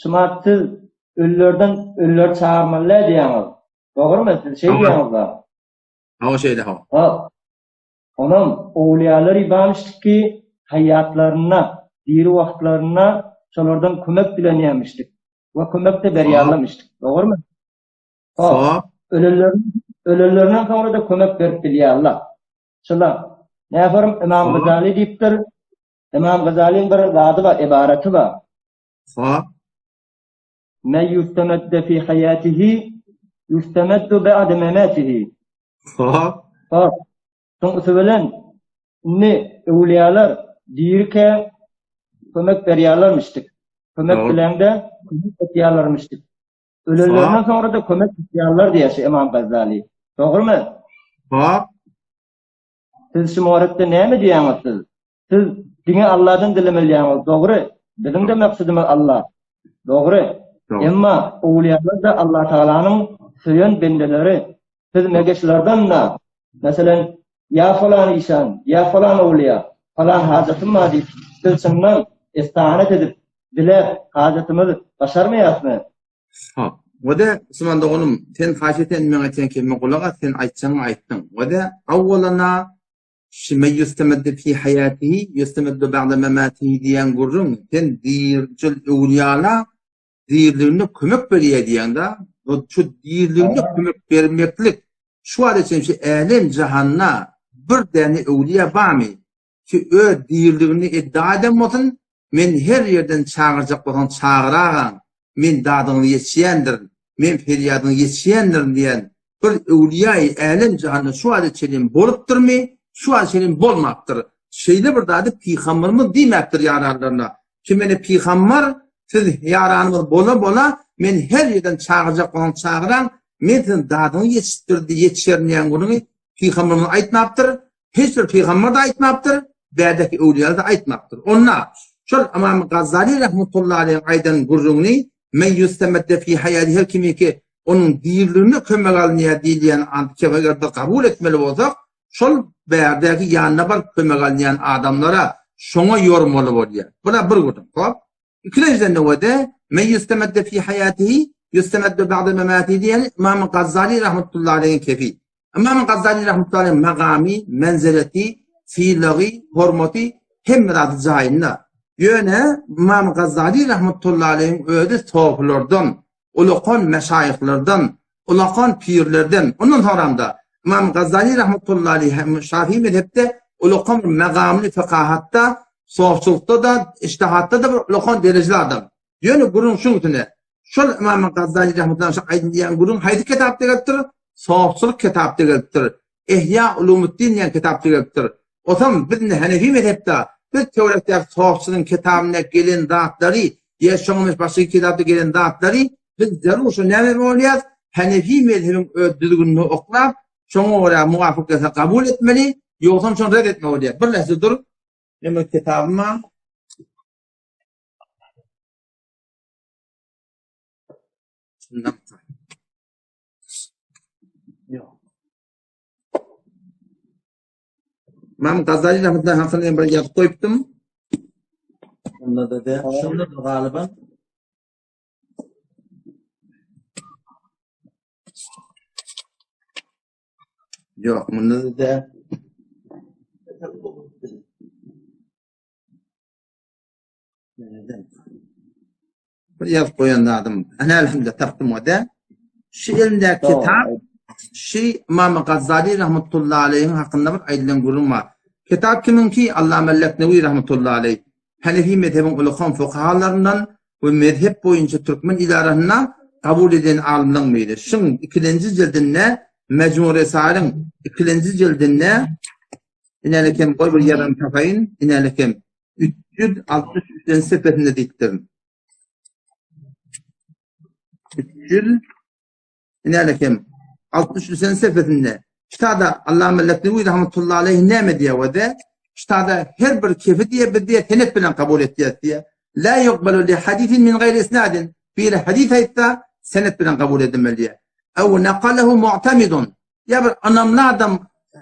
şuma siz ölüler çağırmalı diýeniz. Dogrymy? Siz şey diýeniz da. O şeyde ha. Ha. Onam awliyalar ibamışdyk hayatlarına, diri wagtlaryna şolardan kömek dilenýärmişdik. Ve kömek de berýärmişdik. Dogrymy? Ha. Ölülerden sonra da kömek berip bilýärler. Şolar. Näferim İmam Gazali diýipdir. İmam Gazali'nin bir zady var, ibareti var. Ha. Men yustamedde fi hayatihi yustameddu ba'de mematihi. Ha. Ha. Şoňa bilen ne awliyalar diýirke kömek berýärlermişdik. Kömek bilen de kömek etýärlermişdik. Ölülerden sonra da kömek etýärler diýär İmam Gazali. Dogrymy? Ha. Siz şu muharebde näme diýäňiz? Siz dini Allah'dan dilemeliyiniz. Doğru. Bizim de maksadımız Allah. Doğru. Ama awliyalar da Allah Teala'nın söyleyen bendeleri. Siz megeşlerden da mesela ya falan insan, ya falan awliya, falan hacetim var deyip siz senden istihanet edip dile hacetimizi başarmayasınız. Ha. Wada Osman oğlum sen haşeten men aytsan ki men kulağa sen aytsan ayttın. Wada awwalana men yustamedde fi hayatihi yustamedde ba'da mematihi diyen gurrun sen dircil awliyala dirliğine kömek berýär diýende o şu dirliğine kömek bermeklik şu adetçe şey alem jahanna bir däne awliya barmy ki ö dirliğini iddia edemotun men her yerden çağırjak bolan çağıragan men dadyny ýetýändir men feryadyny ýetýändir diýen bir awliya-y alem jahanna şu adetçe bolup durmy şu aşerin bolmaptır. Şeyde bir dadı peygamberimiz diýmekdir ýararlarına. Ki meni peygamber siz ýaranymyz bola men her ýerden çağırjak bolan çağıran men dadyny ýetişdirdi ýetişermeýän gununy peygamberimiz aýtmapdyr. Hiç bir peygamber de aýtmapdyr. Bädeki awliýalar da aýtmapdyr. Onna şol İmam Gazali rahmetullahi aleyh aýdan gurruny men yustamedde fi hayatihi kimiki onun dirliğine kömek alınýar diýen antkeberde kabul etmeli bolsak şol bärdäki ýanyna bar kömek alýan adamlara şoňa ýormaly bolýar. Buna bir gutum. Hop. İkinciden de wede men yustamedde fi hayatihi yustamedde ba'da mematihi diýen İmam Gazali rahmetullahi aleyh kefi. İmam Gazali rahmetullahi aleyh magamy, menzileti, fiilleri, hormaty hem rady jaýynda. Ýöne İmam Gazali rahmetullahi aleyh öýde sohbetlerden, ulaqan meşayihlerden, ulaqan pirlerden, onun soramda İmam Gazali rahmetullahi aleyh Şafii mezhepte ulaqan magamly fikahatta, sohbetçilykda da, ijtihatta da ulaqan derejeler adam. Ýöne gurun şuňtune. Şol İmam Gazali rahmetullahi aleyh aýdýan gurun haýdy kitap diýipdir, sohbetçilik kitap diýipdir. Ihya Ulumuddin diýen kitap diýipdir. Otam bizni Hanefi mezhepde bir teoretde sohbetçiliğin kitabına gelen zaatlary, ýeşoňmyş başy kitapda gelen zaatlary biz zarur şu näme bolýar? Hanefi mezhebiniň ödülgünini oklap şoňa görä muwafyk kabul etmeli, ýogsa şoň red etmeli bolýar. Bir lahza dur. Näme kitabyma İmam Gazali rahmetullahi hakkında bir ýazyp goýupdym. Onda da şunda da galiban yok, bunda da bir ýazyp goýandadım. Ana elhamdülillah tapdym wada. Şu elimde kitap İmam Gazali rahmetullahi aleyh'in hakkında bir aýdylan gurun var. Kitap kiminki? Allame Leknevi rahmetullahi aleyh. Hanefi mezhebin ulaqan fuqahalarından ve mezhep boyunca Türkmen idarasına kabul eden alimlerin meydi. Şun ikinci cildinde Mecmu Risale'nin ikinci cildinde inelekem koy bir yarım tapayın inelekem 363 sepetinde diktirin. 300 inelekem 63 sepetinde Ştada Allame Leknevi rahmetullahi aleyh näme diýär wede? Ştada her bir kefi diýe bir diýe tenet bilen kabul etdiýär diýär. La yuqbalu li hadisin min gayri isnadin. Bir hadis aýtsa senet bilen kabul edilmeli. Aw naqalahu mu'tamidun. Ya bir anamly adam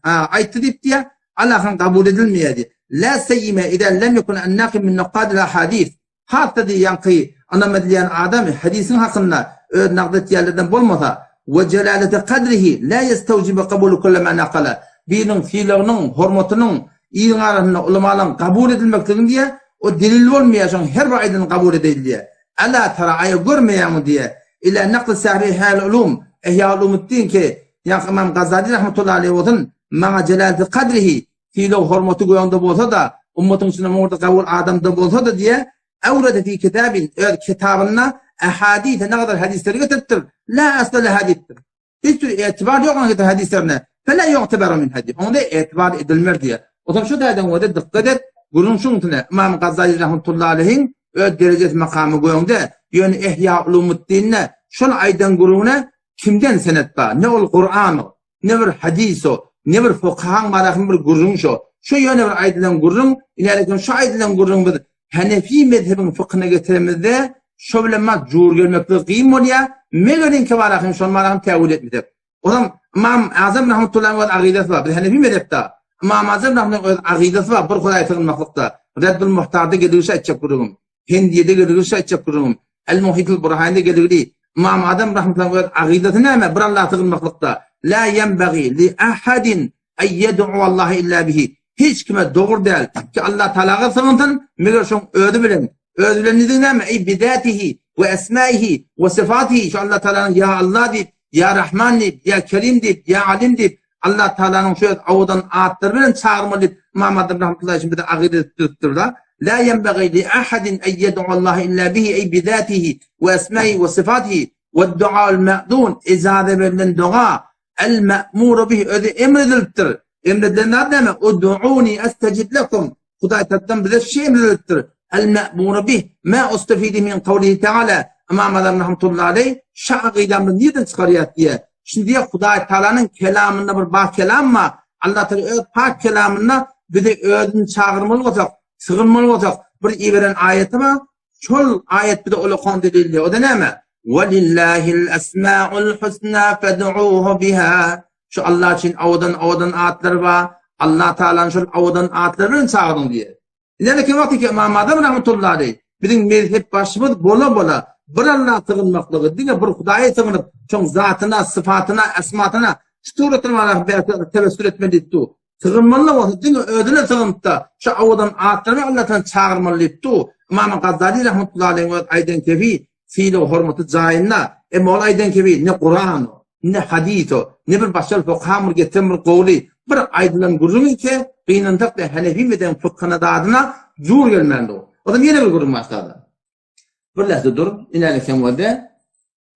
aýtdy diýip diýär, Allah'ın kabul edilmeýär. La seyyime ida lem yekun annaqim min naqad al hadis. Hatta diýen ki anamediyen adam hadisin hakkında naqdet yerlerden bolmasa ve celalete kadrihi la yestevcibe kabulü kulle ma naqala. Birinin fiillerinin, hormatının, iyi arasında ulamaların kabul edilmektedir diye o delil olmayan her bir aydın kabul edilir diye. Ala tara ayı görmeyen mi diye. İla nakl sahihal ulum. İhya ulumuddin ki ya İmam Gazali rahmetullahi aleyhi ve sellem ma celalete kadrihi fiilü hormatı goyanda bolsa da ummatın içinde orada kabul adamda bolsa da diye evrede fi kitabin kitabına ahadith ne kadar hadisleri getirtir. La asla la hadittir. Hiçbir itibar yok onun hadislerine. Fela yu'teber min hadis. Onda itibar edilmez diye. O zaman şu derden o da dikkat et. Bunun şuntuna İmam Gazali rahmetullahi aleyhin derecet makamı goyunda yani İhya ulumuddin'ne şol aydan guruna kimden senet ba? Ne ol Kur'an, ne bir hadis o, ne bir fıkhan marakım bir gurun şu. Şu yöne bir aydan gurun, ilerken şu aydan gurun bir Hanefi mezhebin fıkhına getiremizde şöylema cur gelmekte kıyım oluya meğerin ki marakım şol marakım tevil etmedir. O zaman İmam Azam rahmetullahi ve akidesi var. Bir Hanefi mezhepte İmam Azam rahmetullahi ve akidesi var. Bir Kudaya tığınmaklıkta. Reddül Muhtar'da gelirse etçek kurulum. Hindiye'de gelirse etçek kurulum. El-Muhitul Burhan'da gelirse İmam Azam rahmetullahi ve akidesi neyme? Bir Allah tığınmaklıkta. La yenbeği li ahadin eyyed'u Allahi illa bihi. Hiç kime doğru değil ki Allah Teala'ya sığıntın meğer şun ödü bilen. Ödü bilen nedir neyme? Ey bidatihi ve esmaihi ve sıfatihi. Şu Allah Teala'nın ya Allah deyip ya Rahman deyip, ya Kerim deyip, ya Alim deyip, Allah Teala'nın şöyle avudan ağıtları bilen çağırma deyip, Muhammed rahmetullahi için bir de akide tuttur da. La yenbeği li ahadin eyyed'u Allahi illa bihi ey bidatihi ve esmaihi ve sıfatihi ve dua'l me'dun izade verilen dua el me'muru bihi öde emrediliptir. Emredilenler deme ud'uni estecib lekum. Huday tattan bize şey emrediliptir. El me'muru bihi ma ustafidi min kavlihi Teala. İmam Azam rahmetullahi aleyh şa'gıydamını neden çıkarıyor diye. Şimdi Huday Teala'nın kelamında bir bah kelam mı? Allah Teala pak kelamında bir de ödün çağırmalı olacak, sığınmalı olacak. Bir iberen ayeti mi? Çol ayet bir de öyle kondilildi. O da ne mi? وَلِلَّهِ الْأَسْمَاءُ الْحُسْنَى فَدْعُوهُ بِهَا. Şu Allah için avudan ayetleri var. Allah Teala'nın şu avudan ayetlerini çağırın diye. İleride ki vakti ki İmam Azam rahmetullahi aleyh bizim mezhep başımız bola bir Allah'a sığınmaklığı değil mi? Bir Hudaya sığınıp çok zatına, sıfatına, esmatına tuturatına tevessül etmelidir. Sığınmalı olsa değil mi? Ödüne sığınıp da şu avudan ayetlerini Allah'tan çağırmalıydı. İmam Gazali rahmetullahi aleyh ve ayden kefi fiil o hürmeti cahilna ama aydan kefi ne Kur'an ne hadis ne bir başka fıkhamır getirmir kavli bir aydan gurun ki kıyınandak da Hanefi meden fıkhına da adına cur gelmendi o. O da yine bir gurun başladı. Bir lahza dur, ilerleken vade.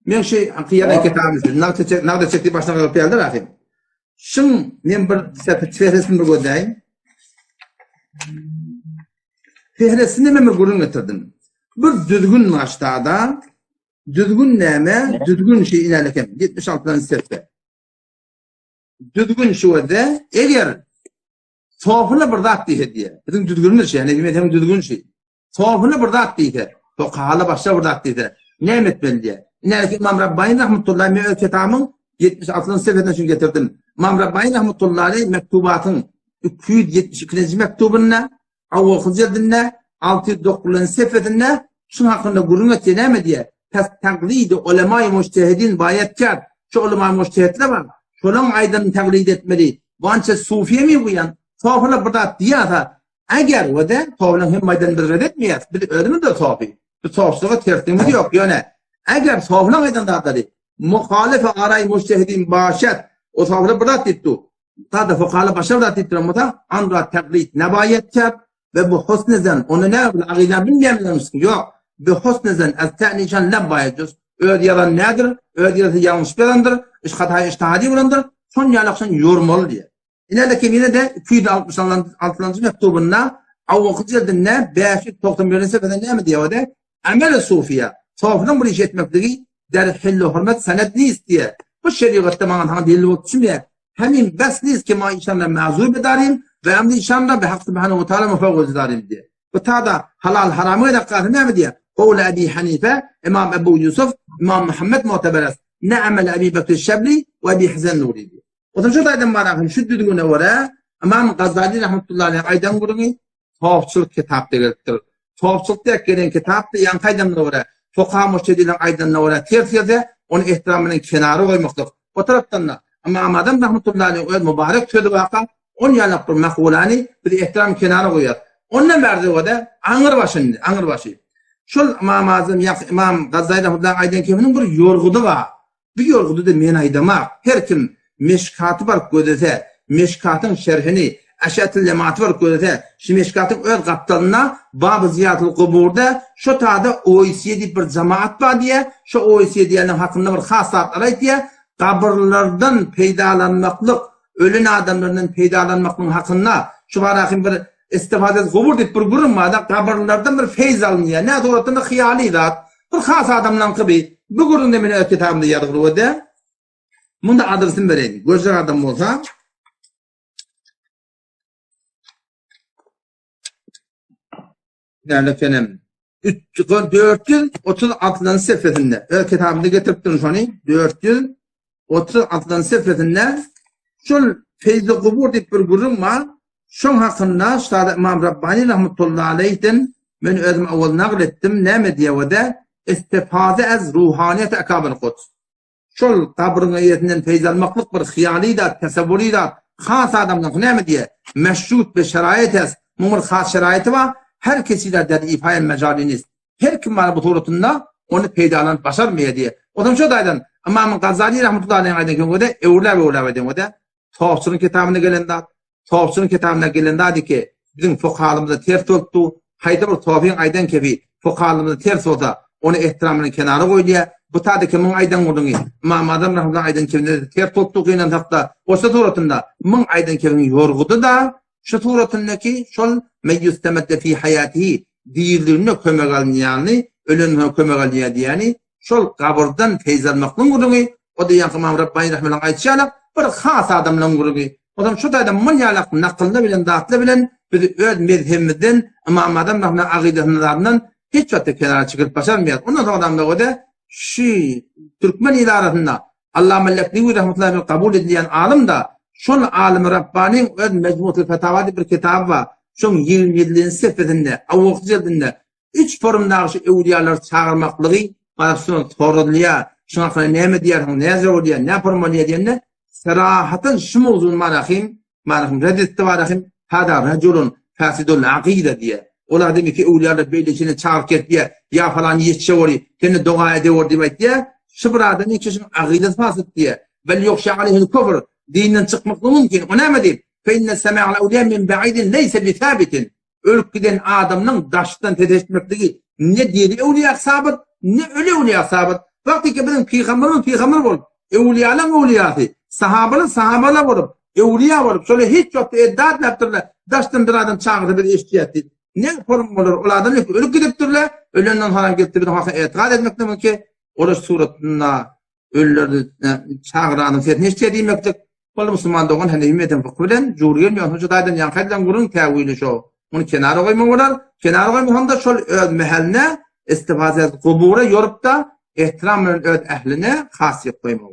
Men şey akıyadan kitabımızda nağda çekti başına kadar geldi rahim. Şun men bir fehresini bir gördeyim. Fehresini men bir gurun getirdim. Bir düzgün maçtada düzgün neme, düzgün şey ilerleken 76'dan sefte. Düzgün şu vade eğer tuhafına bir zat diye. Bizim düzgün şey yani hem düzgün şey. Tuhafına bir zat diye. Fukahalı başta burada diye. Ne etmeli diye. İnerken İmam Rabbani rahmetullahi aleyh kitabımın 76. seferinden şunu getirdim. İmam Rabbani rahmetullahi aleyh mektubatın 272. mektubuna avval cildinde 609. seferinden şunun hakkında gurun ettiğine mi diye. Taklidi ulema-i mujtehidin bayetkar. Şu ulema-i mujtehidler var. Şunun aydan taklid etmeli. Bu anca sufiye mi bu yan? Tuhafına burada diye ata. Eğer o da tuhafına hem aydan bir reddetmeyez. Bir ölümü de tuhafi. Bu tuhaflığa tertimiz yok yani. Eğer tuhafına aydan da atladı. Muhalif aray mujtehidin başet. O tuhafına burada etti. Ta da fukahalı başa burada etti. Andra taklid nebayetkar. Ve bu husnezen onu ne yapın? Akiden bilmeyebilirsin. Yok. Bu husnezen el-te'nişan lebbayacız. Öyle yalan nedir? Öyle yalan yanlış belandır. İşhatayı iştihadi bulandır. Son yalaksan yormalı diye. İleride yine de 266. mektubunda avvakı cildinde 591. seferde ne mi diye o da? Amel-i sufiye. Tuhafının bir iş etmekliği derhilli hürmet senet neyiz diye. Bu şeriatta bana delil oluşmuyor. Hemin bes neyiz ki ma inşallah mazur bedarim ve hem de inşallah be hak subhanahu ve teala mufavvaz edarim diye. Bu tada halal haramı da qatı ne mi diye? Kavle Ebi Hanife, İmam Ebu Yusuf, İmam Muhammed Mu'teberes. Ne amel Ebi Bekir Şebli ve Ebi Hizan Nuri diye. O zaman şu daydan barakın şu düdüğüne vara İmam Gazali rahmetullahi aleyh aydan gurunu tuhafçılık kitapta gerektir. Tuhafçılıkta gelen kitapta yan kaydamına vara Fuqaha müştehidlerin aydınlığı ola ters ýerde onu ihtiramının kenarı koymaklık. O taraftan da ama adam rahmetullahi aleyhi mübarek sözü vaka on yanlap bir makbulani bir ihtiram kenarı koyar. Ondan verdi o da ağır başı. Şol İmam Gazali rahmetullahi aydın kiminin bir yorgudu var. Bir yorgudu da men aydamak. Her kim meşkatı var gözete, meşkatın şerhini, Eşetil Lemaat var gözete, şu meşkatın öz kaptalına Bab-ı Ziyaret-ül Kubur'da şu taada OECD bir cemaat var diye, şu OECD'nin hakkında bir hasatlar ait diye, kabirlerden peydalanmaklık, ölün adamlarının peydalanmaklık hakkında şu barakim bir istifade kubur deyip bir gurum var da kabirlerden bir feyz alınıyor. Ne doğrudan da hiyali zat. Bir has adamlan gibi. Bu gurun demine kitabında yazılı o da. Bunda adresini vereyim. Gözler adam olsa. Yani efendim 436. sayfasında kitabında getirip durun şunu 436. sayfasında şu feyz kubur deyip bir gurum var. Şun hakkında Üstad İmam Rabbani rahmetullahi aleyh'ten ben özüm avval naglettim näme diye wada istifaze az ruhaniyet akabir Quds. Şol kabrin ayetinden feyz almaklık bir hiyali da tasavvuri da has adamdan näme diye meşrut be şerait az mumur has şeraiti var. Her kesiler dedi ifayel mecaliniz. Her kim var bu torutunda onu peydalan başarmaya diye. Odam şu daydan İmam Gazali rahmetullahi aleyh'e aydan wada evla wada Tawsir'in kitabına gelende ki bizim fuqahalımızda ters oldu. Hayda bir Tawfi'nin aydan kebi fuqahalımızda ters olsa onu ihtiramının kenarı koyduya. Bu tadı kimin aydan olduğunu İmam Azam rahmetullahi aydan kebinde ters oldu kıyınan takta. O suratında min aydan kebinin yorgudu da şu suratındaki şol meyyüstemette fi hayatihi değilliğine kömek alınyanı ölününe kömek alınyanı yani şol kabirden feyz almaklığı olduğunu o da İmam Rabbani rahmetullahi aydan bir has adamla olduğunu Odam şu da manyalak nakılda bilen dağıtla bilen biz öz mezhebimizden İmam Adam rahmetine akidesinden hiç vakitte kenara çıkıp başarmayız. Ondan sonra adam da o da şu Türkmen idaresinde Allah Mellekliği rahmetullahi kabul edilen alim da şun alim Rabbani'nin öz Mecmu-ül Fetava'da bir kitap var. Şun 27. sayfasında, avukçı cildinde 3 formda şu evliyalar çağırmaklığı bana şunu soruluyor. Şuna hakkında ne diyorsun, ne yazıyor, ne formalıyor diyenler Serahatın şu mevzunun manahim reddetti varahim hada raculun fasidul aqide diye. Olar demek ki evliyalar böyle içine çağırket diye ya falan yetişiyor, kendi dua ediyor diye. Şu buradan ilk kişinin aqidesi fasit diye. Bel yokşa aleyhil kufr. Dinden çıkmak mümkün. O ne mi diyeyim? Fe inne sema'al evliya min ba'idin leyse bi thabitin. Ölüp giden adamın daştan teteşmekliği ne diye evliya sabit ne öyle evliya sabit. Vakti ki bizim peygamber bol. Evliyaların evliyası. Sahabalar olup, evliya olup, şöyle hiç yoktu eddat yaptırlar. Daştan bir adam çağırdı bir işçiyeti. Ne form olur? Olardan yok. Ölüp gidiptirler. Ölünden haram gitti bir hakkı etiqad etmek demek ki oruç suratında ölüleri çağıranın fetne işçiye demektik. Bol Müslüman doğan hani ümmeten fıkhıdan juriyen mi hoca daydan yankaydan gurun tevili şu. Onu kenara koymak olar. Kenara koymak onda şol mehaline istifade kubura yorup da ihtiramın ehline hasiyet koymak.